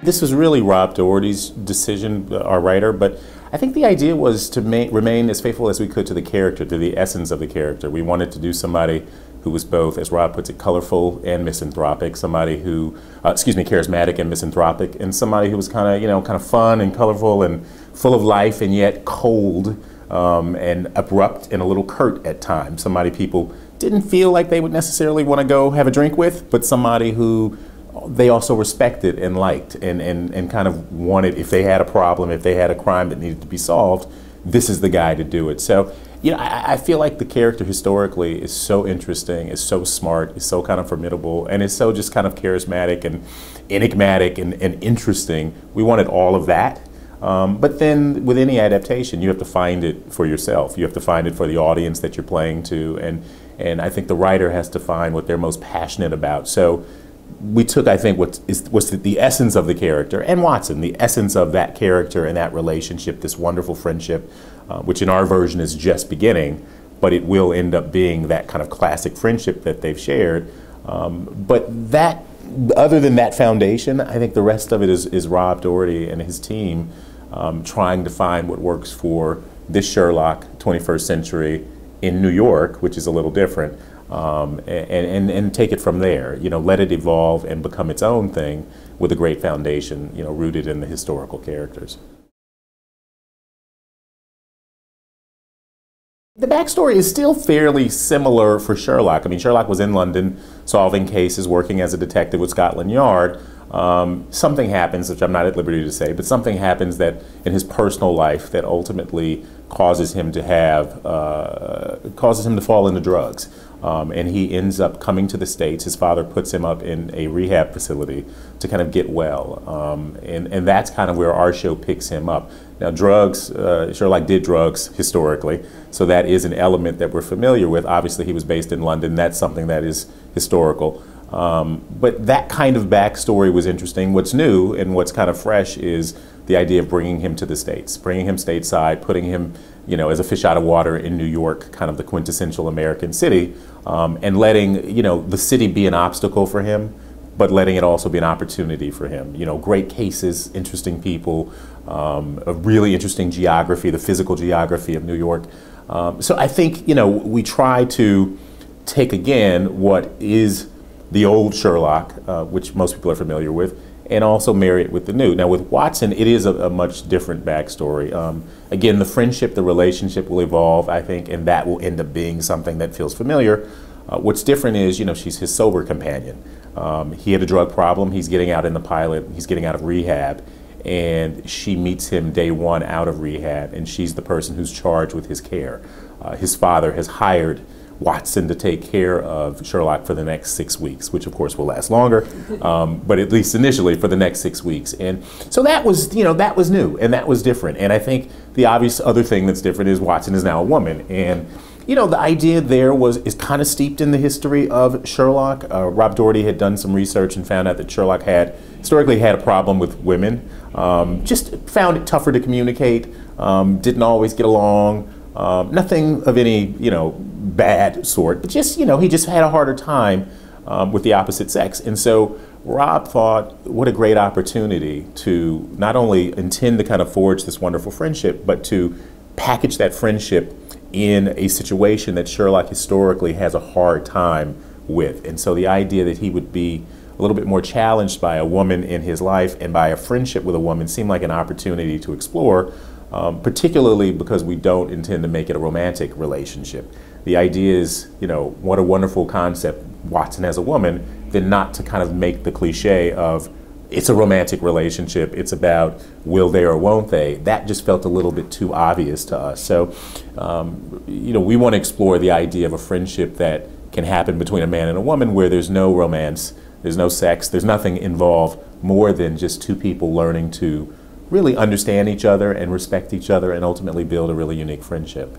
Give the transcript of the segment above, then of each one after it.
This was really Rob Doherty's decision, our writer, but I think the idea was to remain as faithful as we could to the character, to the essence of the character. We wanted to do somebody who was both, as Rob puts it, colorful and misanthropic, somebody who, charismatic and misanthropic, and somebody who was kind of fun and colorful and full of life and yet cold and abrupt and a little curt at times. Somebody people didn't feel like they would necessarily want to go have a drink with, but somebody who they also respected and liked and kind of wanted, if they had a problem, if they had a crime that needed to be solved, this is the guy to do it. So, I feel like the character historically is so interesting, is so smart, is so kind of formidable, and is so just kind of charismatic and enigmatic and interesting. We wanted all of that. But then with any adaptation, you have to find it for yourself. You have to find it for the audience that you're playing to. And I think the writer has to find what they're most passionate about. So we took, I think, was the essence of the character, and Watson, the essence of that character and that relationship, this wonderful friendship, which in our version is just beginning, but it will end up being that kind of classic friendship that they've shared. But that, other than that foundation, I think the rest of it is Rob Doherty and his team trying to find what works for this Sherlock 21st century in New York, which is a little different. And take it from there, let it evolve and become its own thing with a great foundation, rooted in the historical characters. The backstory is still fairly similar for Sherlock. I mean, Sherlock was in London solving cases, working as a detective with Scotland Yard. Something happens, which I'm not at liberty to say, but something happens that in his personal life that ultimately causes him to fall into drugs. And he ends up coming to the States. His father puts him up in a rehab facility to kind of get well. And that's kind of where our show picks him up. Now, drugs, Sherlock did drugs historically, so that is an element that we're familiar with. Obviously, he was based in London. That's something that is historical. But that kind of backstory was interesting. What's new and what's kind of fresh is the idea of bringing him to the States, bringing him stateside, putting him, as a fish out of water in New York, kind of the quintessential American city, and letting, the city be an obstacle for him, but letting it also be an opportunity for him. Great cases, interesting people, a really interesting geography, the physical geography of New York. So I think, we try to take again what is the old Sherlock, which most people are familiar with, and also marry it with the new. Now with Watson, it is a much different backstory. Again, the friendship, the relationship will evolve, I think, and that will end up being something that feels familiar. What's different is, she's his sober companion. He had a drug problem, he's getting out in the pilot, he's getting out of rehab, and she meets him day one out of rehab, and she's the person who's charged with his care. His father has hired Watson to take care of Sherlock for the next 6 weeks, which of course will last longer, but at least initially for the next 6 weeks. And so that was, that was new and that was different. And I think the obvious other thing that's different is Watson is now a woman. And the idea there is kind of steeped in the history of Sherlock. Rob Doherty had done some research and found out that Sherlock had historically had a problem with women, just found it tougher to communicate, didn't always get along. Nothing of any, bad sort, but just, he just had a harder time with the opposite sex. And so Rob thought, what a great opportunity to not only intend to kind of forge this wonderful friendship, but to package that friendship in a situation that Sherlock historically has a hard time with. And so the idea that he would be a little bit more challenged by a woman in his life and by a friendship with a woman seemed like an opportunity to explore. Particularly because we don't intend to make it a romantic relationship. The idea is, what a wonderful concept, Watson as a woman, then not to kind of make the cliche of it's a romantic relationship, it's about will they or won't they. That just felt a little bit too obvious to us. So, we want to explore the idea of a friendship that can happen between a man and a woman where there's no romance, there's no sex, there's nothing involved more than just two people learning to really understand each other and respect each other and ultimately build a really unique friendship.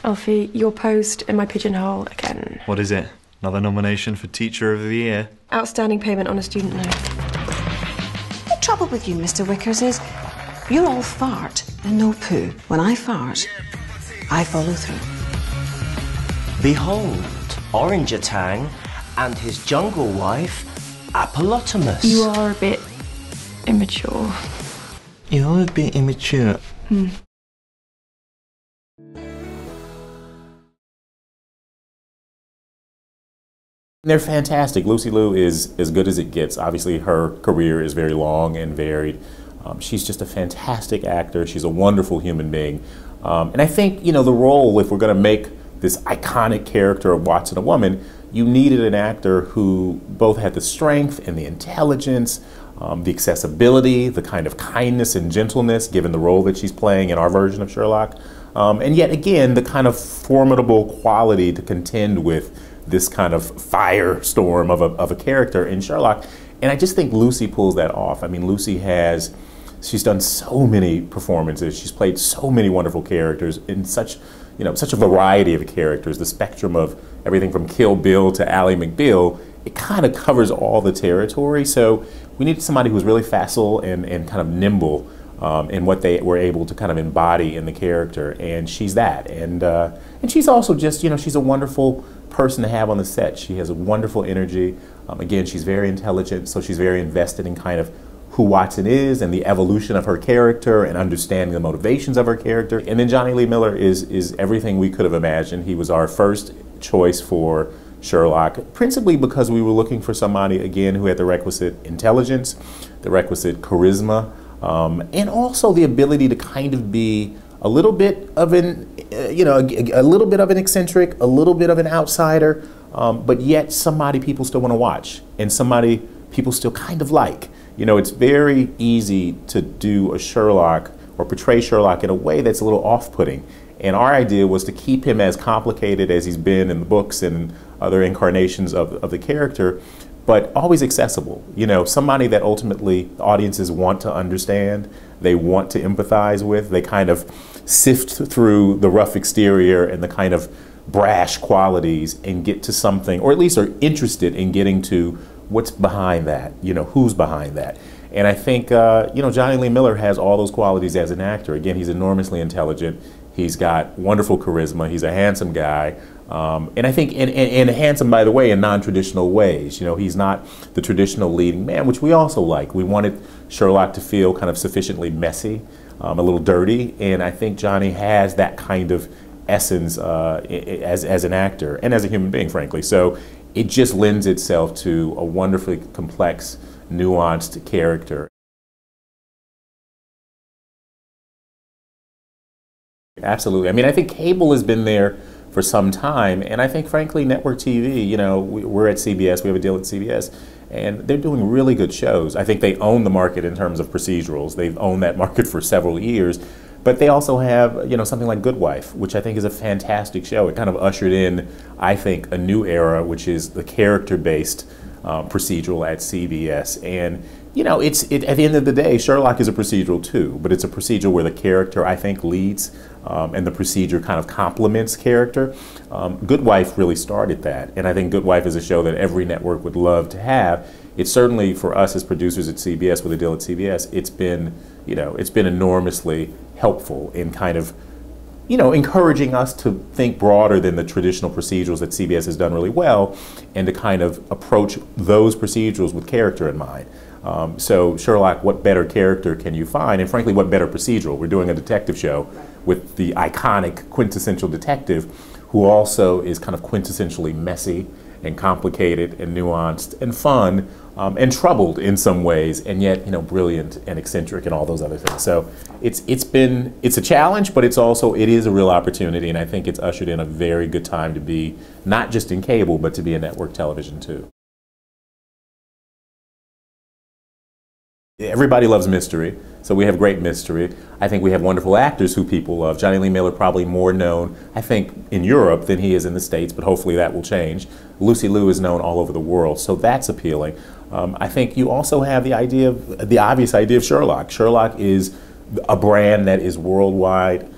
Alfie, your post in my pigeonhole again. What is it? Another nomination for Teacher of the Year? Outstanding payment on a student loan. The trouble with you, Mr. Wickers, is you're all fart and no poo. When I fart, I follow through. Behold, orangutan and his jungle wife, Apollotamus. You are a bit immature. You're a bit immature. They're fantastic. Lucy Liu is as good as it gets. Obviously, her career is very long and varied. She's just a fantastic actor. She's a wonderful human being. And I think, you know, the role, if we're going to make this iconic character of Watson a woman, you needed an actor who both had the strength and the intelligence, the accessibility, the kind of kindness and gentleness, given the role that she's playing in our version of Sherlock. And yet again, the kind of formidable quality to contend with this kind of firestorm of a character in Sherlock. And I just think Lucy pulls that off. I mean, she's done so many performances. She's played so many wonderful characters in such a variety of characters. The spectrum of everything from Kill Bill to Ally McBeal, it kind of covers all the territory. So we needed somebody who was really facile and kind of nimble in what they were able to kind of embody in the character. And she's that. And she's also just, she's a wonderful person to have on the set. She has a wonderful energy. Again, she's very intelligent, so she's very invested in kind of who Watson is and the evolution of her character and understanding the motivations of her character. And then Johnny Lee Miller is everything we could have imagined. He was our first choice for Sherlock, principally because we were looking for somebody, again, who had the requisite intelligence, the requisite charisma, and also the ability to kind of be a little bit of an, a little bit of an eccentric, a little bit of an outsider, but yet somebody people still want to watch and somebody people still kind of like. It's very easy to do a Sherlock or portray Sherlock in a way that's a little off-putting. And our idea was to keep him as complicated as he's been in the books and other incarnations of the character, but always accessible. Somebody that ultimately audiences want to understand, they want to empathize with, they kind of sift through the rough exterior and the kind of brash qualities and get to something, or at least are interested in getting to what's behind that, who's behind that. And I think, Johnny Lee Miller has all those qualities as an actor. Again, he's enormously intelligent. He's got wonderful charisma. He's a handsome guy. And I think, and handsome, by the way, in non-traditional ways. He's not the traditional leading man, which we also like. We wanted Sherlock to feel kind of sufficiently messy, a little dirty. And I think Johnny has that kind of essence as an actor and as a human being, frankly. So it just lends itself to a wonderfully complex, nuanced character. Absolutely. I mean, I think cable has been there for some time, and I think, frankly, network TV, we're at CBS, we have a deal at CBS, and they're doing really good shows. I think they own the market in terms of procedurals. They've owned that market for several years, but they also have, something like Good Wife, which I think is a fantastic show. It kind of ushered in, I think, a new era, which is the character-based procedural at CBS. And at the end of the day, Sherlock is a procedural too, but it's a procedural where the character, I think, leads and the procedure kind of complements character. Good Wife really started that, and I think Good Wife is a show that every network would love to have. It's certainly, for us as producers at CBS with a deal at CBS, it's been enormously helpful in kind of encouraging us to think broader than the traditional procedurals that CBS has done really well, and to kind of approach those procedurals with character in mind. So Sherlock, what better character can you find? And frankly, what better procedural? We're doing a detective show with the iconic quintessential detective who also is kind of quintessentially messy and complicated and nuanced and fun and troubled in some ways, and yet brilliant and eccentric and all those other things. So it's a challenge, but it is a real opportunity, and I think it's ushered in a very good time to be not just in cable, but to be in network television too. Everybody loves mystery, so we have great mystery. I think we have wonderful actors who people love. Johnny Lee Miller probably more known, I think, in Europe than he is in the States, but hopefully that will change. Lucy Liu is known all over the world, so that's appealing. I think you also have the obvious idea of Sherlock. Sherlock is a brand that is worldwide.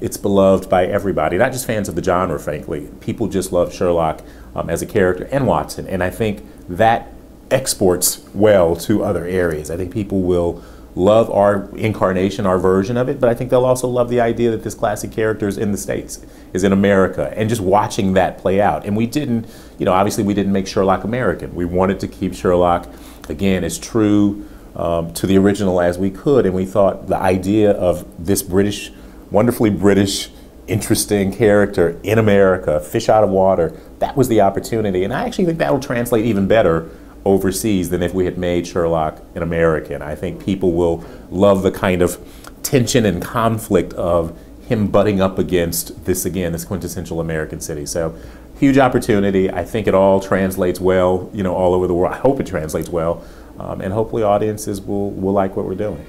It's beloved by everybody, not just fans of the genre, frankly. People just love Sherlock as a character, and Watson, and I think that exports well to other areas. I think people will love our incarnation, our version of it, but I think they'll also love the idea that this classic character is in the States, is in America, and just watching that play out. And we didn't, obviously we didn't make Sherlock American. We wanted to keep Sherlock, again, as true to the original as we could, and we thought the idea of this British, wonderfully British, interesting character in America, fish out of water, that was the opportunity. And I actually think that'll translate even better overseas than if we had made Sherlock an American. I think people will love the kind of tension and conflict of him butting up against this, again, this quintessential American city. So huge opportunity. I think it all translates well, all over the world. I hope it translates well. And hopefully audiences will like what we're doing.